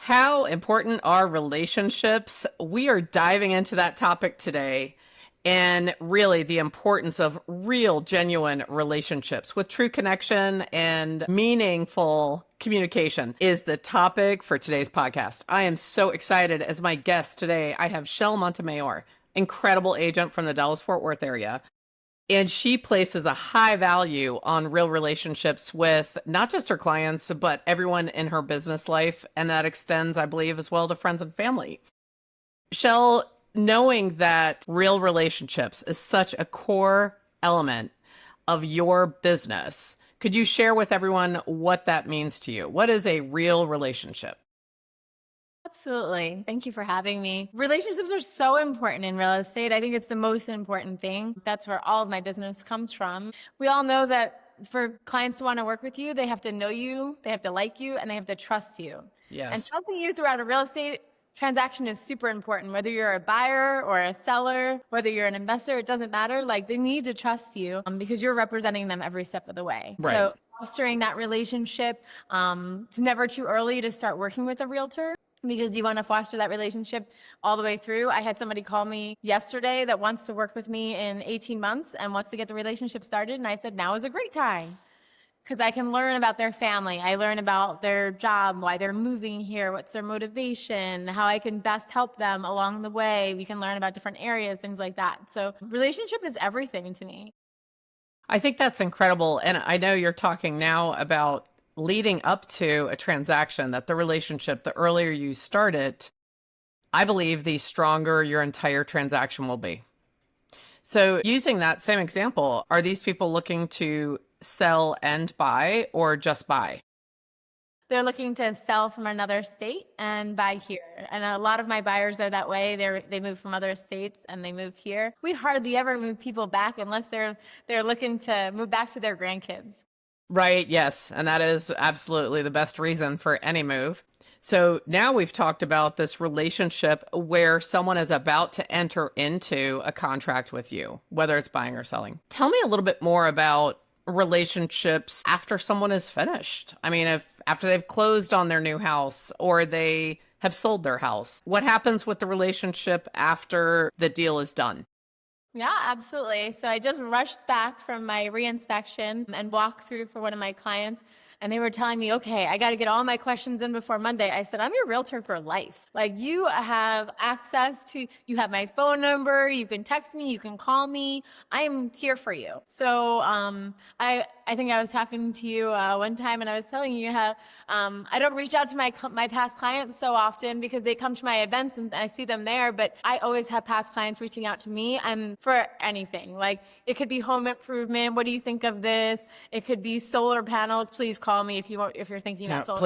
How important are relationships? We are diving into that topic today, and really the importance of real, genuine relationships with true connection and meaningful communication is the topic for today's podcast. I am so excited. As my guest today, I have Shell Montemayor, incredible agent from the Dallas-Fort Worth area. And she places a high value on real relationships with not just her clients, but everyone in her business life. And that extends, I believe, as well to friends and family. Shell, knowing that real relationships is such a core element of your business, could you share with everyone what that means to you? What is a real relationship? Absolutely. Thank you for having me. Relationships are so important in real estate. I think it's the most important thing. That's where all of my business comes from. We all know that for clients to want to work with you, they have to know you, they have to like you, and they have to trust you. Yes. And trusting you throughout a real estate transaction is super important. Whether you're a buyer or a seller, whether you're an investor, it doesn't matter. Like, they need to trust you because you're representing them every step of the way. Right. So fostering that relationship, it's never too early to start working with a realtor, because you want to foster that relationship all the way through. I had somebody call me yesterday that wants to work with me in 18 months and wants to get the relationship started. And I said, now is a great time, because I can learn about their family. I learn about their job, why they're moving here, what's their motivation, how I can best help them along the way. We can learn about different areas, things like that. So relationship is everything to me. I think that's incredible. And I know you're talking now about leading up to a transaction, that the relationship, the earlier you start it, I believe the stronger your entire transaction will be. So using that same example, are these people looking to sell and buy, or just buy? They're looking to sell from another state and buy here. And a lot of my buyers are that way. They move from other states and they move here. We hardly ever move people back unless they're looking to move back to their grandkids. Right, yes. And that is absolutely the best reason for any move. So now we've talked about this relationship where someone is about to enter into a contract with you, whether it's buying or selling. Tell me a little bit more about relationships after someone is finished. I mean, if after they've closed on their new house or they have sold their house, what happens with the relationship after the deal is done? Yeah, absolutely. So I just rushed back from my reinspection and walked through for one of my clients. And they were telling me, okay, I got to get all my questions in before Monday. I said, I'm your realtor for life. Like, you have access to, you have my phone number, you can text me, you can call me. I am here for you. So I think I was talking to you one time and I was telling you how I don't reach out to my past clients so often because they come to my events and I see them there. But I always have past clients reaching out to me and for anything. Like, it could be home improvement. What do you think of this? It could be solar panels. Please call me if you're thinking about solar.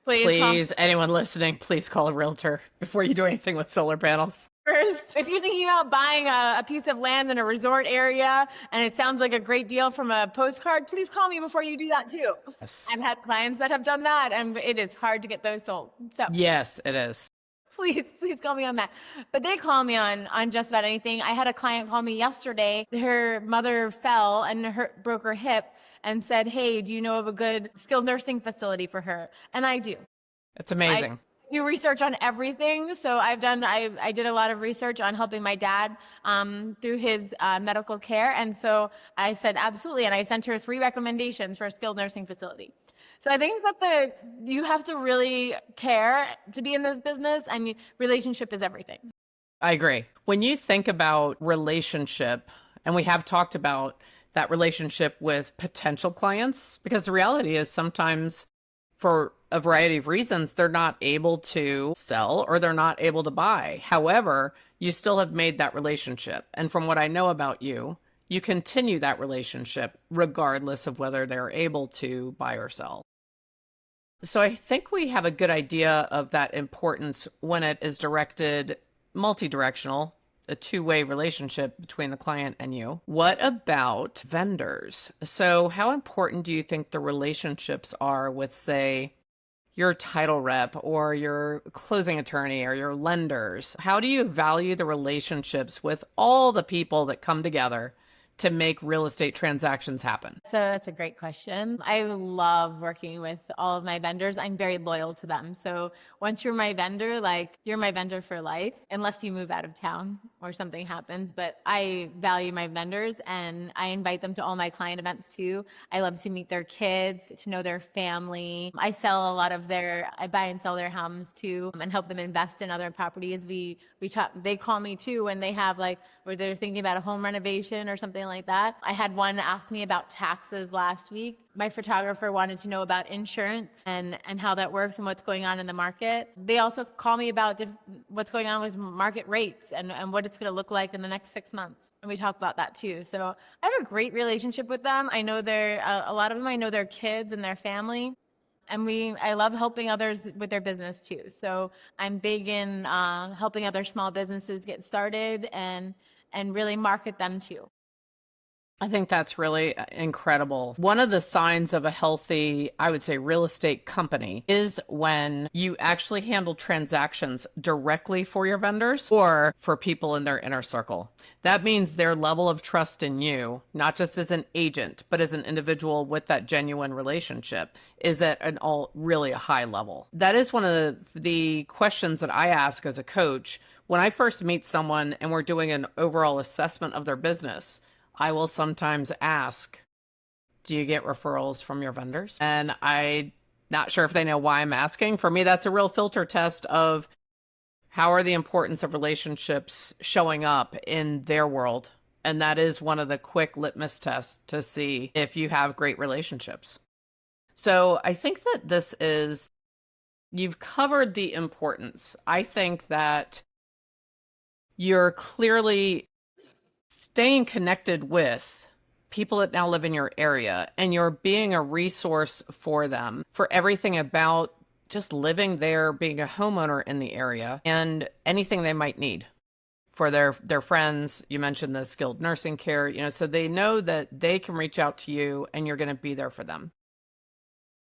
Please, anyone listening, please call a realtor before you do anything with solar panels. First, if you're thinking about buying a piece of land in a resort area and it sounds like a great deal from a postcard, please call me before you do that too. Yes. I've had clients that have done that, and it is hard to get those sold. So yes, it is. Please call me on that. But they call me on just about anything. I had a client call me yesterday. Her mother fell and broke her hip and said, hey, do you know of a good skilled nursing facility for her? And I do. It's amazing. I do research on everything. So I did a lot of research on helping my dad through his medical care. And so I said, absolutely. And I sent her 3 recommendations for a skilled nursing facility. So I think that you have to really care to be in this business, and relationship is everything. I agree. When you think about relationship, and we have talked about that relationship with potential clients, because the reality is sometimes for a variety of reasons, they're not able to sell or they're not able to buy. However, you still have made that relationship. And from what I know about you, you continue that relationship regardless of whether they're able to buy or sell. So I think we have a good idea of that importance when it is directed multi-directional, a two-way relationship between the client and you. What about vendors? So how important do you think the relationships are with, say, your title rep or your closing attorney or your lenders? How do you value the relationships with all the people that come together to make real estate transactions happen? So that's a great question. I love working with all of my vendors. I'm very loyal to them. So once you're my vendor, like you're my vendor for life, unless you move out of town or something happens. But I value my vendors and I invite them to all my client events too. I love to meet their kids, get to know their family. I buy and sell their homes too, and help them invest in other properties. They call me too when they have where they're thinking about a home renovation or something like that. I had one ask me about taxes last week. My photographer wanted to know about insurance and how that works and what's going on in the market. They also call me about what's going on with market rates and what it's going to look like in the next 6 months. And we talk about that too. So I have a great relationship with them. I know a lot of them, I know their kids and their family. And I love helping others with their business too. So I'm big in helping other small businesses get started and really market them too. I think that's really incredible. One of the signs of a healthy, I would say, real estate company is when you actually handle transactions directly for your vendors or for people in their inner circle. That means their level of trust in you, not just as an agent, but as an individual with that genuine relationship, is at really a high level. That is one of the questions that I ask as a coach. When I first meet someone and we're doing an overall assessment of their business, I will sometimes ask, do you get referrals from your vendors? And I'm not sure if they know why I'm asking. For me, that's a real filter test of how are the importance of relationships showing up in their world. And that is one of the quick litmus tests to see if you have great relationships. So I think that you've covered the importance. I think that you're clearly staying connected with people that now live in your area, and you're being a resource for them for everything about just living there, being a homeowner in the area, and anything they might need for their friends. You mentioned the skilled nursing care, so they know that they can reach out to you and you're going to be there for them.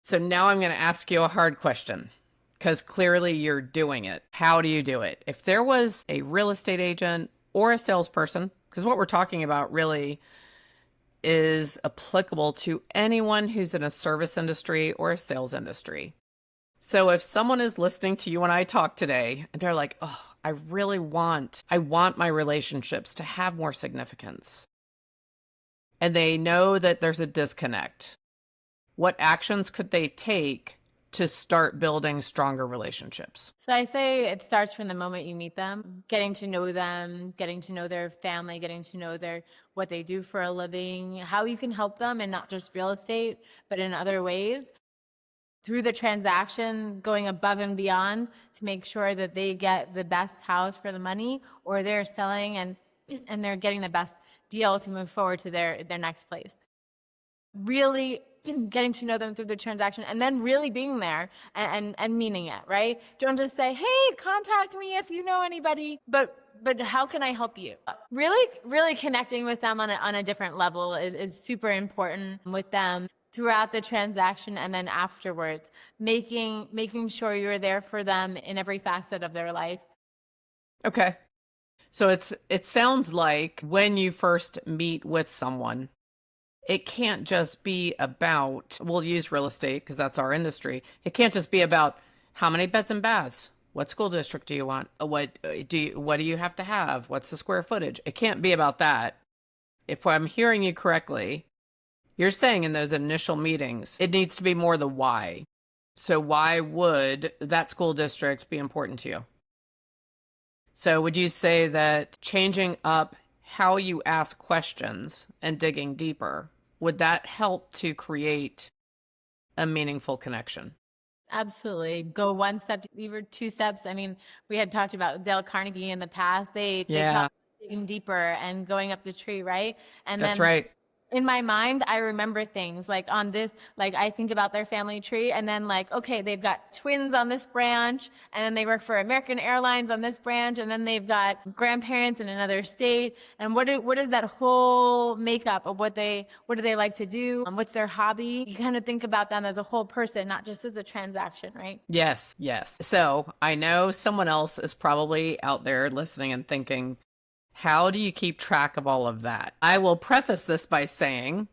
So now I'm going to ask you a hard question, because clearly you're doing it. How do you do it? If there was a real estate agent or a salesperson, because what we're talking about really is applicable to anyone who's in a service industry or a sales industry. So if someone is listening to you and I talk today, and they're like, oh, I want my relationships to have more significance, and they know that there's a disconnect, what actions could they take to start building stronger relationships? So I say it starts from the moment you meet them, getting to know them, getting to know their family, getting to know what they do for a living, how you can help them, and not just real estate, but in other ways. Through the transaction, going above and beyond to make sure that they get the best house for the money, or they're selling and they're getting the best deal to move forward to their next place. Really getting to know them through the transaction, and then really being there and meaning it, right? Don't just say, hey, contact me if you know anybody, but how can I help you? Really connecting with them on a different level is super important with them throughout the transaction, and then afterwards, making sure you're there for them in every facet of their life. Okay. So it sounds like when you first meet with someone, it can't just be about, we'll use real estate because that's our industry. It can't just be about how many beds and baths, what school district do you want, what do you have to have, what's the square footage. It can't be about that. If I'm hearing you correctly, you're saying in those initial meetings, it needs to be more the why. So why would that school district be important to you? So would you say that changing up how you ask questions and digging deeper, would that help to create a meaningful connection? Absolutely. Go one step, even 2 steps. I mean, we had talked about Dale Carnegie in the past. They call it digging deeper and going up the tree, right? And That's then right. in my mind, I remember things like on this, like I think about their family tree, and then okay, they've got twins on this branch, and then they work for American Airlines on this branch, and then they've got grandparents in another state. And what is that whole makeup of what do they like to do? What's their hobby? You kind of think about them as a whole person, not just as a transaction, right? Yes. So I know someone else is probably out there listening and thinking, How do you keep track of all of that? I will preface this by saying,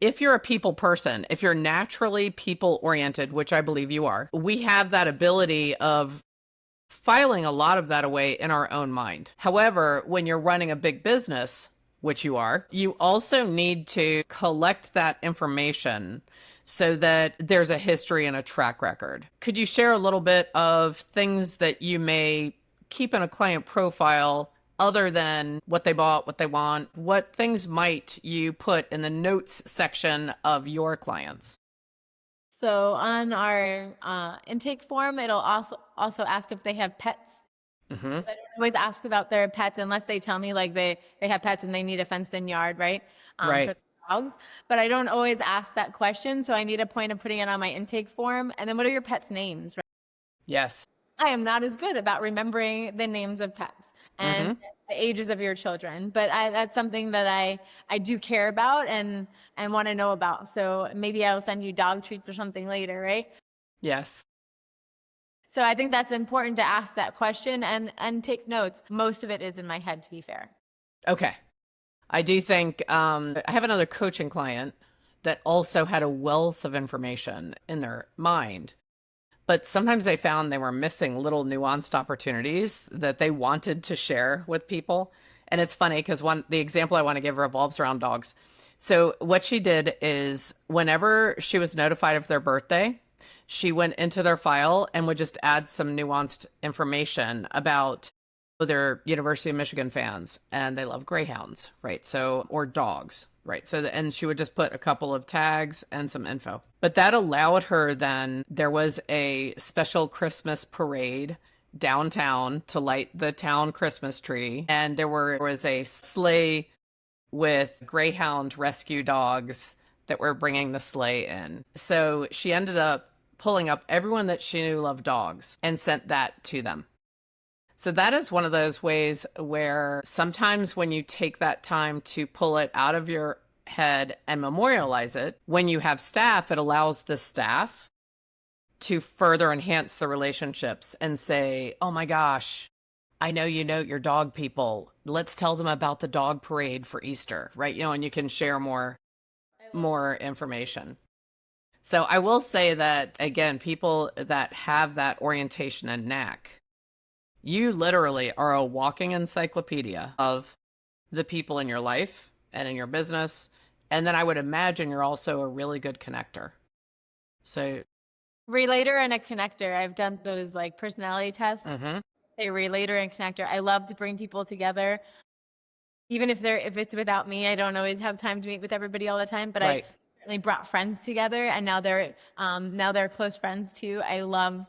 if you're a people person, if you're naturally people oriented, which I believe you are, we have that ability of filing a lot of that away in our own mind. However, when you're running a big business, which you are, you also need to collect that information so that there's a history and a track record. Could you share a little bit of things that you may keep in a client profile other than what they bought, what they want? What things might you put in the notes section of your clients? So on our intake form, it'll also ask if they have pets. Mm-hmm. I don't always ask about their pets unless they tell me like they have pets and they need a fenced-in yard, right? Right. For the dogs. But I don't always ask that question, so I made a point of putting it on my intake form. And then what are your pets' names, right? Yes. I am not as good about remembering the names of pets and Mm-hmm. the ages of your children, but that's something that I do care about and want to know about. So maybe I'll send you dog treats or something later, right? Yes. So I think that's important to ask that question and take notes. Most of it is in my head, to be fair. Okay. I do think I have another coaching client that also had a wealth of information in their mind, but sometimes they found they were missing little nuanced opportunities that they wanted to share with people. And it's funny because the example I want to give revolves around dogs. So what she did is whenever she was notified of their birthday, she went into their file and would just add some nuanced information about they're University of Michigan fans and they love greyhounds, right? So, or dogs, right? So, and she would just put a couple of tags and some info. But that allowed her then, there was a special Christmas parade downtown to light the town Christmas tree. And there was a sleigh with greyhound rescue dogs that were bringing the sleigh in. So she ended up pulling up everyone that she knew loved dogs and sent that to them. So that is one of those ways where sometimes when you take that time to pull it out of your head and memorialize it, when you have staff, it allows the staff to further enhance the relationships and say, oh my gosh, I know you know your dog people. Let's tell them about the dog parade for Easter, right? You know, and you can share more information. So I will say that, again, people that have that orientation and knack, you literally are a walking encyclopedia of the people in your life and in your business. And then I would imagine you're also a really good connector. So Relator and a connector. I've done those like personality tests. mm-hmm. A relator and connector. I love to bring people together. Even if it's without me, I don't always have time to meet with everybody all the time, but Right. I certainly brought friends together and now they're close friends too. I love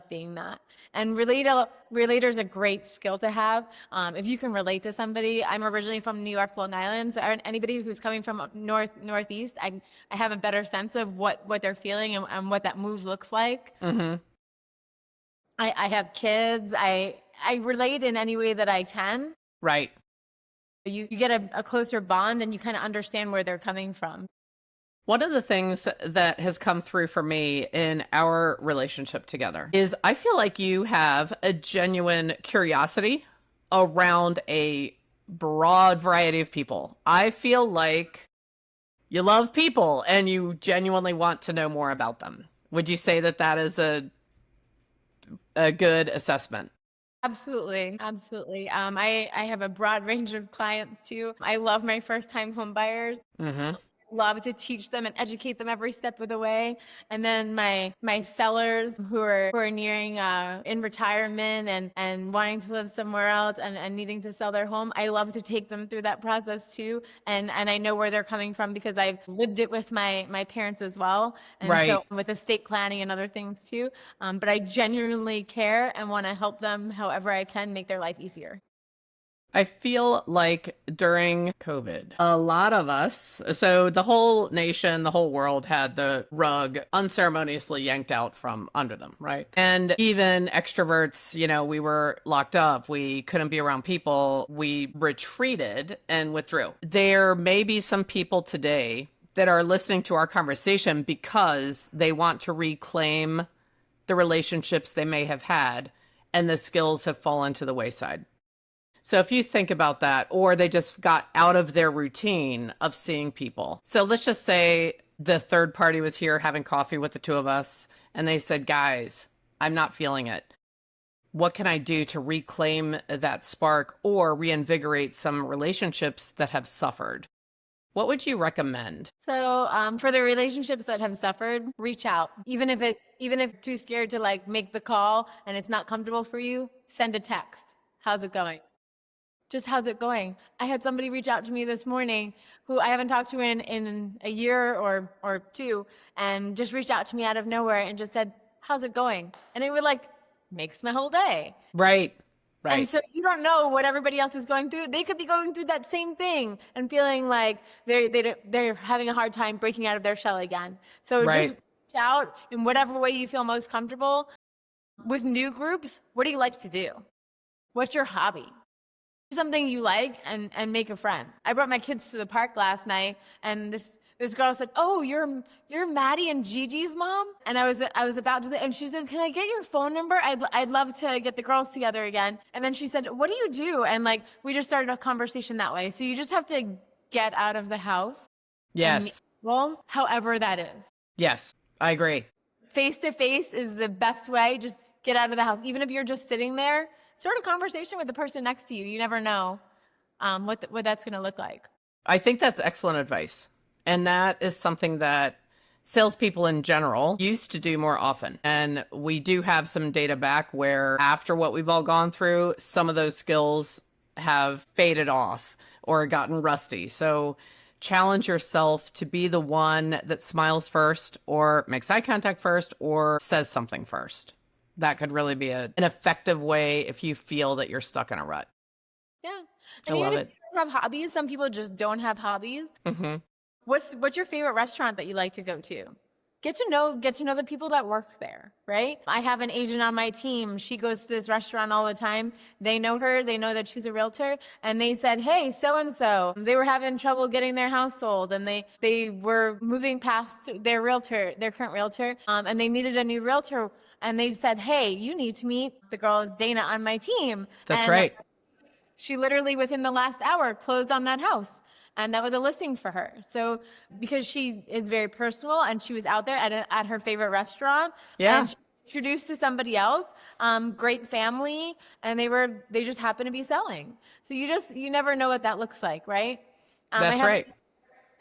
being that. And relator's a great skill to have. If you can relate to somebody, I'm originally from New York, Long Island, so anybody who's coming from northeast, I have a better sense of what they're feeling and what that move looks like. Mm-hmm. I have kids. I relate in any way that I can. Right. You get a closer bond and you kind of understand where they're coming from. One of the things that has come through for me in our relationship together is I feel like you have a genuine curiosity around a broad variety of people. I feel like you love people and you genuinely want to know more about them. Would you say that that is a good assessment? Absolutely. Absolutely. I have a broad range of clients too. I love my first time home buyers. Mm-hmm. Love to teach them and educate them every step of the way. And then my sellers who are nearing in retirement and wanting to live somewhere else and needing to sell their home, I love to take them through that process too. And I know where they're coming from because I've lived it with my parents as well. And Right. so with estate planning and other things too. But I genuinely care and want to help them however I can make their life easier. I feel like during COVID, a lot of us, so the whole nation, the whole world had the rug unceremoniously yanked out from under them, right? And even extroverts, you know, we were locked up. We couldn't be around people. We retreated and withdrew. There may be some people today that are listening to our conversation because they want to reclaim the relationships they may have had and the skills have fallen to the wayside. So if you think about that, or they just got out of their routine of seeing people. So let's just say the third party was here having coffee with the two of us, and they said, guys, I'm not feeling it. What can I do to reclaim that spark or reinvigorate some relationships that have suffered? What would you recommend? So for the relationships that have suffered, reach out. Even if too scared to like make the call and it's not comfortable for you, send a text. How's it going? Just how's it going? I had somebody reach out to me this morning who I haven't talked to in a year or two, and just reached out to me out of nowhere and just said, how's it going? And it would like makes my whole day. Right. And so you don't know what everybody else is going through. They could be going through that same thing and feeling like they're having a hard time breaking out of their shell again. So just reach out in whatever way you feel most comfortable. With new groups, what do you like to do? What's your hobby? Do something you like and make a friend. I brought my kids to the park last night, and this girl said, "Oh, you're Maddie and Gigi's mom?" And I was about to, and she said, "Can I get your phone number? I'd love to get the girls together again." And then she said, "What do you do?" And like we just started a conversation that way. So you just have to get out of the house. Yes. Well, however that is. Yes, I agree. Face to face is the best way. Just get out of the house. Even if you're just sitting there, start a conversation with the person next to you. You never know what that's going to look like. I think that's excellent advice. And that is something that salespeople in general used to do more often. And we do have some data back where after what we've all gone through, some of those skills have faded off or gotten rusty. So challenge yourself to be the one that smiles first or makes eye contact first or says something first. That could really be an effective way if you feel that you're stuck in a rut. Yeah. And I even love if it. you don't have hobbies, some people just don't have hobbies. Mm-hmm. What's your favorite restaurant that you like to go to? Get to know the people that work there, right? I have an agent on my team. She goes to this restaurant all the time. They know her. They know that she's a realtor. And they said, hey, so-and-so, they were having trouble getting their house sold. And they were moving past their current realtor, and they needed a new realtor. And they said, hey, you need to meet the girl, it's Dana, on my team. That's and right. She literally within the last hour closed on that house. And that was a listing for her. So because she is very personal and she was out there at her favorite restaurant. Yeah. And she was introduced to somebody else, great family, and they just happen to be selling. So you never know what that looks like, right? That's right.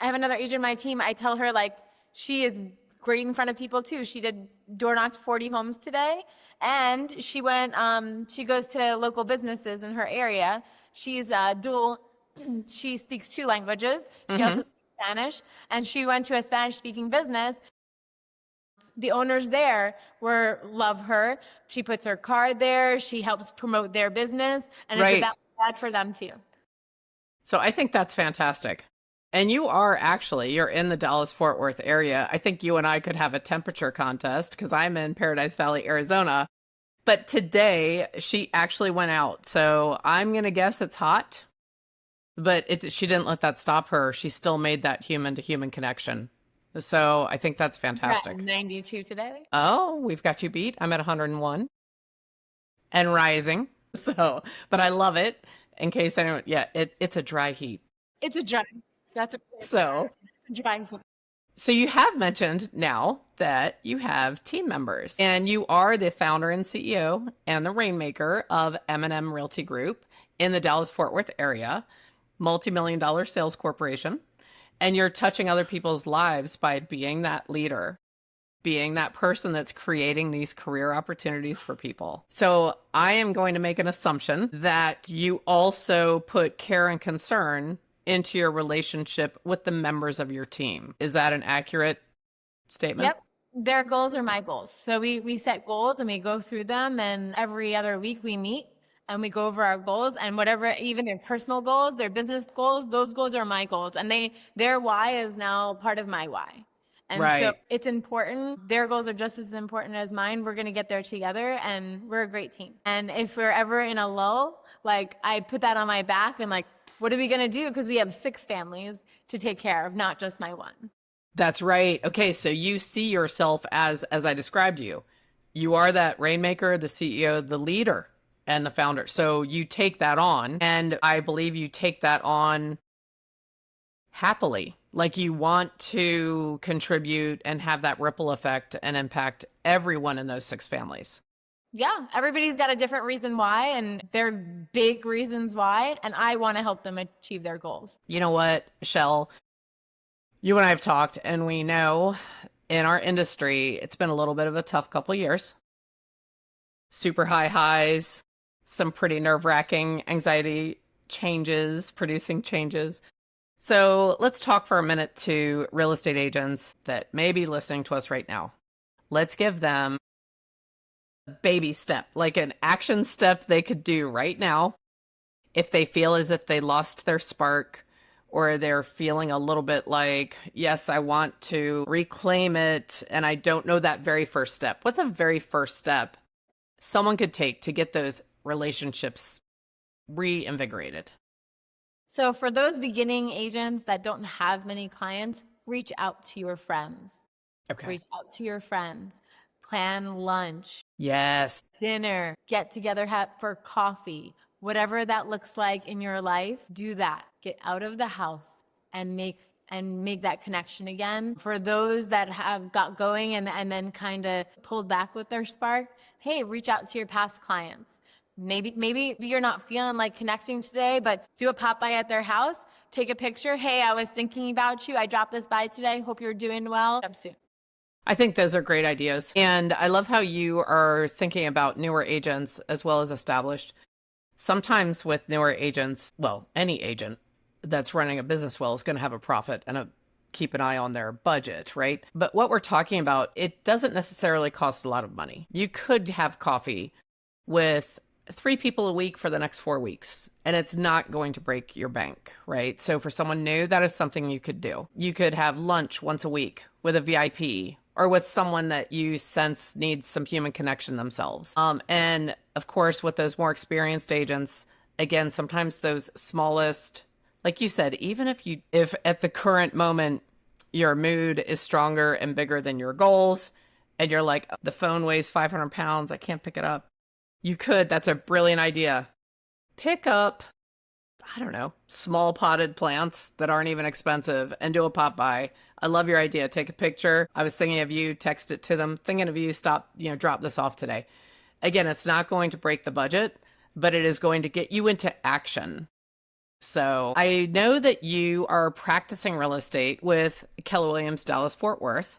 I have another agent on my team. I tell her like she is great in front of people too. She did door knocked 40 homes today, and she goes to local businesses in her area. She's dual. She speaks 2 languages. She also speaks Spanish, and she went to a Spanish-speaking business. The owners there love her. She puts her card there. She helps promote their business, and it's about that for them too. So I think that's fantastic. And you're in the Dallas-Fort Worth area. I think you and I could have a temperature contest because I'm in Paradise Valley, Arizona. But today she actually went out. So I'm going to guess it's hot. But she didn't let that stop her. She still made that human-to-human connection. So I think that's fantastic. We're at 92 today. Oh, we've got you beat. I'm at 101 and rising. So, but I love it. In case anyone, it's a dry heat. It's a dry. That's a dry heat. So you have mentioned now that you have team members, and you are the founder and CEO and the rainmaker of M&M Realty Group in the Dallas-Fort Worth area, multi-million-dollar sales corporation, and you're touching other people's lives by being that leader, being that person that's creating these career opportunities for people. So I am going to make an assumption that you also put care and concern into your relationship with the members of your team. Is that an accurate statement? Yep. Their goals are my goals. So we set goals and we go through them, and every other week we meet and we go over our goals, and whatever, even their personal goals, their business goals, those goals are my goals, and their why is now part of my why. And so it's important. Their goals are just as important as mine. We're going to get there together, and we're a great team. And if we're ever in a lull, like I put that on my back and like, what are we going to do? Because we have 6 families to take care of, not just my one. That's right. Okay, so you see yourself as I described you. You are that rainmaker, the CEO, the leader. and the founder. So you take that on, and I believe you take that on happily. Like you want to contribute and have that ripple effect and impact everyone in those 6 families. Yeah, everybody's got a different reason why, and they're big reasons why, and I want to help them achieve their goals. You know what, Shell? You and I have talked, and we know in our industry, it's been a little bit of a tough couple of years. Super high highs, some pretty nerve-wracking anxiety changes, producing changes. So let's talk for a minute to real estate agents that may be listening to us right now. Let's give them a baby step, like an action step they could do right now if they feel as if they lost their spark, or they're feeling a little bit like, yes, I want to reclaim it, and I don't know that very first step. What's a very first step someone could take to get those relationships reinvigorated? So for those beginning agents that don't have many clients, reach out to your friends. Okay. Reach out to your friends. Plan lunch, Yes. dinner, get together for coffee, whatever that looks like in your life. Do that. Get out of the house and make that connection again. For those that have got going and then kind of pulled back with their spark, hey, reach out to your past clients. Maybe you're not feeling like connecting today, but do a pop by at their house, take a picture. Hey, I was thinking about you. I dropped this by today. Hope you're doing well. Up soon. I think those are great ideas. And I love how you are thinking about newer agents as well as established. Sometimes with newer agents, well, any agent that's running a business well is going to have a profit and keep an eye on their budget, right? But what we're talking about, it doesn't necessarily cost a lot of money. You could have coffee with 3 people a week for the next 4 weeks, and it's not going to break your bank, right? So for someone new, that is something you could do. You could have lunch once a week with a VIP or with someone that you sense needs some human connection themselves. And of course, with those more experienced agents, again, sometimes those smallest, like you said, even if at the current moment, your mood is stronger and bigger than your goals, and you're like, the phone weighs 500 pounds, I can't pick it up. That's a brilliant idea. Pick up, I don't know, small potted plants that aren't even expensive and do a pop by. I love your idea. Take a picture. I was thinking of you, text it to them. Thinking of you, drop this off today. Again, it's not going to break the budget, but it is going to get you into action. So I know that you are practicing real estate with Keller Williams Dallas Fort Worth.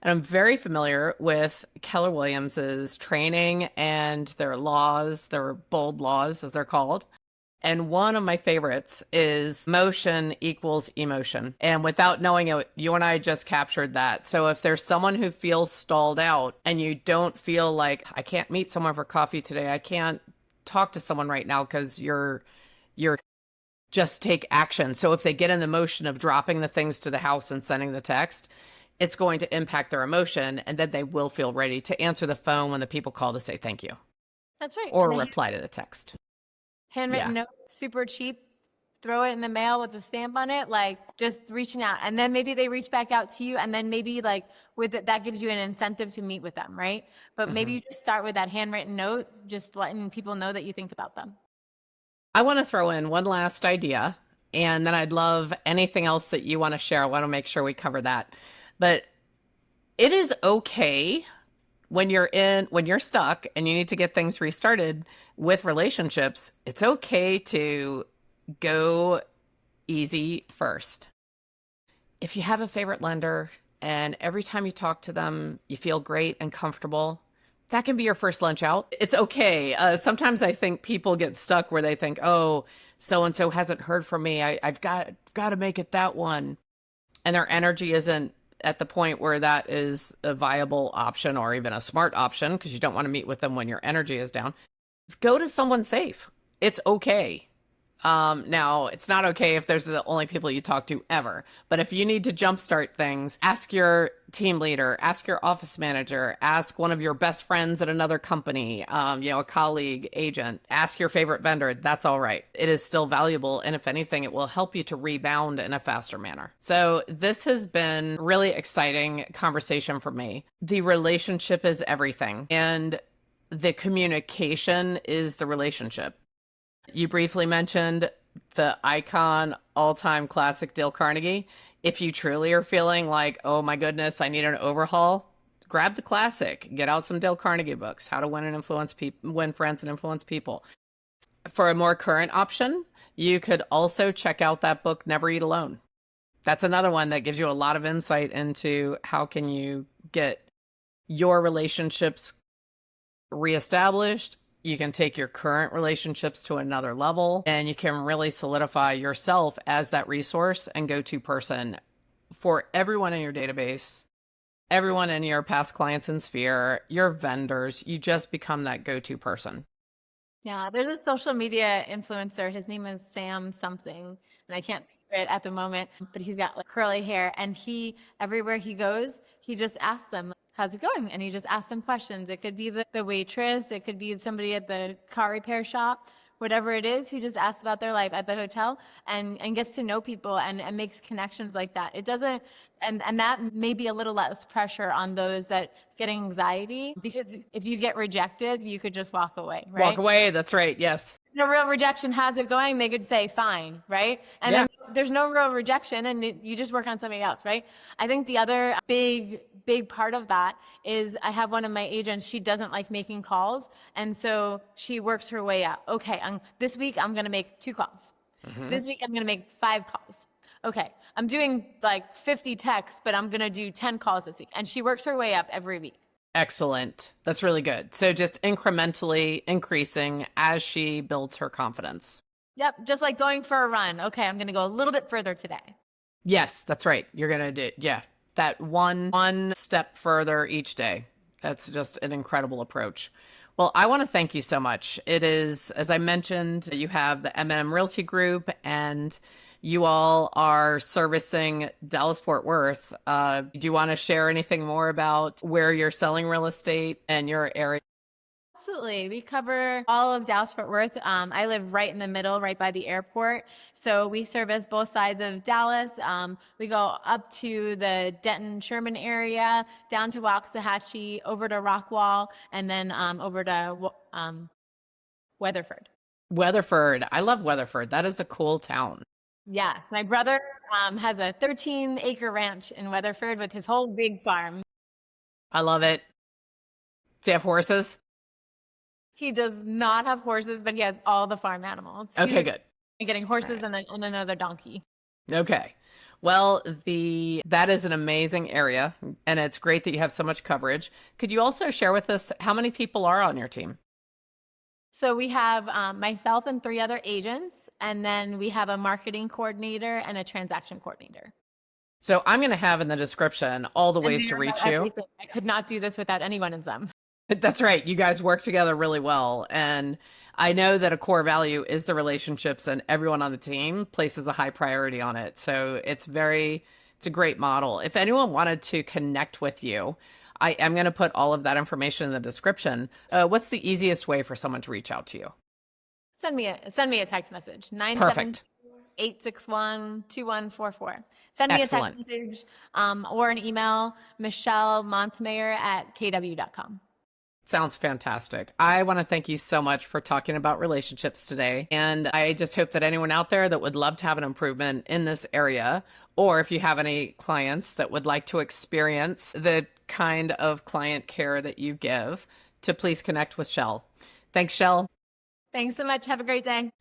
And I'm very familiar with Keller Williams's training and their laws, their bold laws, as they're called. And one of my favorites is motion equals emotion. And without knowing it, you and I just captured that. So if there's someone who feels stalled out and you don't feel like, I can't meet someone for coffee today, I can't talk to someone right now because you're just take action. So if they get in the motion of dropping the things to the house and sending the text, it's going to impact their emotion, and then they will feel ready to answer the phone when the people call to say thank you. That's right. Or reply to the text. Handwritten note, super cheap. Throw it in the mail with a stamp on it, like just reaching out. And then maybe they reach back out to you, and then maybe like with it, that gives you an incentive to meet with them, right? But maybe you just start with that handwritten note, just letting people know that you think about them. I want to throw in one last idea, and then I'd love anything else that you want to share. I want to make sure we cover that. But it is okay when you're stuck and you need to get things restarted with relationships. It's okay to go easy first. If you have a favorite lender and every time you talk to them, you feel great and comfortable, that can be your first lunch out. It's okay. Sometimes I think people get stuck where they think, oh, so-and-so hasn't heard from me. I've got to make it that one. And their energy isn't at the point where that is a viable option or even a smart option, because you don't want to meet with them when your energy is down. Go to someone safe. It's okay. Now, it's not okay if there's the only people you talk to ever. But if you need to jumpstart things, ask your team leader, ask your office manager, ask one of your best friends at another company, a colleague, agent, ask your favorite vendor. That's all right. It is still valuable. And if anything, it will help you to rebound in a faster manner. So this has been really exciting conversation for me. The relationship is everything. And The communication is the relationship. You briefly mentioned the icon all-time classic Dale Carnegie. If you truly are feeling like, oh my goodness, I need an overhaul, grab the classic. Get out some Dale Carnegie books, How to Win and Influence People, Win Friends and Influence People. For a more current option, you could also check out that book, Never Eat Alone. That's another one that gives you a lot of insight into how can you get your relationships reestablished. You can take your current relationships to another level, and you can really solidify yourself as that resource and go-to person for everyone in your database, everyone in your past clients and sphere, your vendors. You just become that go-to person. Yeah, there's a social media influencer. His name is Sam something, and I can't think of it at the moment, but he's got like curly hair, and everywhere he goes, he just asks them, how's it going? And he just asks them questions. It could be the waitress, it could be somebody at the car repair shop, whatever it is. He just asks about their life at the hotel and gets to know people and makes connections like that. It doesn't, and that may be a little less pressure on those that get anxiety, because if you get rejected, you could just walk away, right? Walk away. That's right. Yes. No real rejection, has it going, they could say fine, right? And Yeah. then there's no real rejection, and you just work on something else, right? I think the other big part of that is I have one of my agents, she doesn't like making calls, and so she works her way up. Okay, this week I'm going to make 2 calls. This week I'm going to make 5 calls. Okay, I'm doing like 50 texts, but I'm going to do 10 calls this week. And she works her way up every week. Excellent. That's really good. So just incrementally increasing as she builds her confidence. Yep, just like going for a run. Okay, I'm going to go a little bit further today. Yes, that's right. You're going to do, yeah, that one step further each day. That's just an incredible approach. Well, I want to thank you so much. It is, as I mentioned, you have the M&M Realty Group, and you all are servicing Dallas-Fort Worth. Do you want to share anything more about where you're selling real estate and your area? Absolutely. We cover all of Dallas-Fort Worth. I live right in the middle, right by the airport. So we service both sides of Dallas. We go up to the Denton-Sherman area, down to Waxahachie, over to Rockwall, and then over to Weatherford. Weatherford. I love Weatherford. That is a cool town. Yes. My brother has a 13-acre ranch in Weatherford with his whole big farm. I love it. Do you have horses? He does not have horses, but he has all the farm animals. Okay, good. Getting horses and another donkey. Okay. Well, that is an amazing area, and it's great that you have so much coverage. Could you also share with us how many people are on your team? So we have myself and 3 other agents, and then we have a marketing coordinator and a transaction coordinator. So I'm going to have in the description all the ways to reach you. Everything. I could not do this without any one of them. That's right. You guys work together really well. And I know that a core value is the relationships, and everyone on the team places a high priority on it. So it's a great model. If anyone wanted to connect with you, I am going to put all of that information in the description. What's the easiest way for someone to reach out to you? Send me a text message. Perfect. 861-2144. Send me Excellent. a text message or an email, Montemayor@kw.com. Sounds fantastic. I want to thank you so much for talking about relationships today. And I just hope that anyone out there that would love to have an improvement in this area, or if you have any clients that would like to experience the kind of client care that you give, to please connect with Shell. Thanks, Shell. Thanks so much. Have a great day.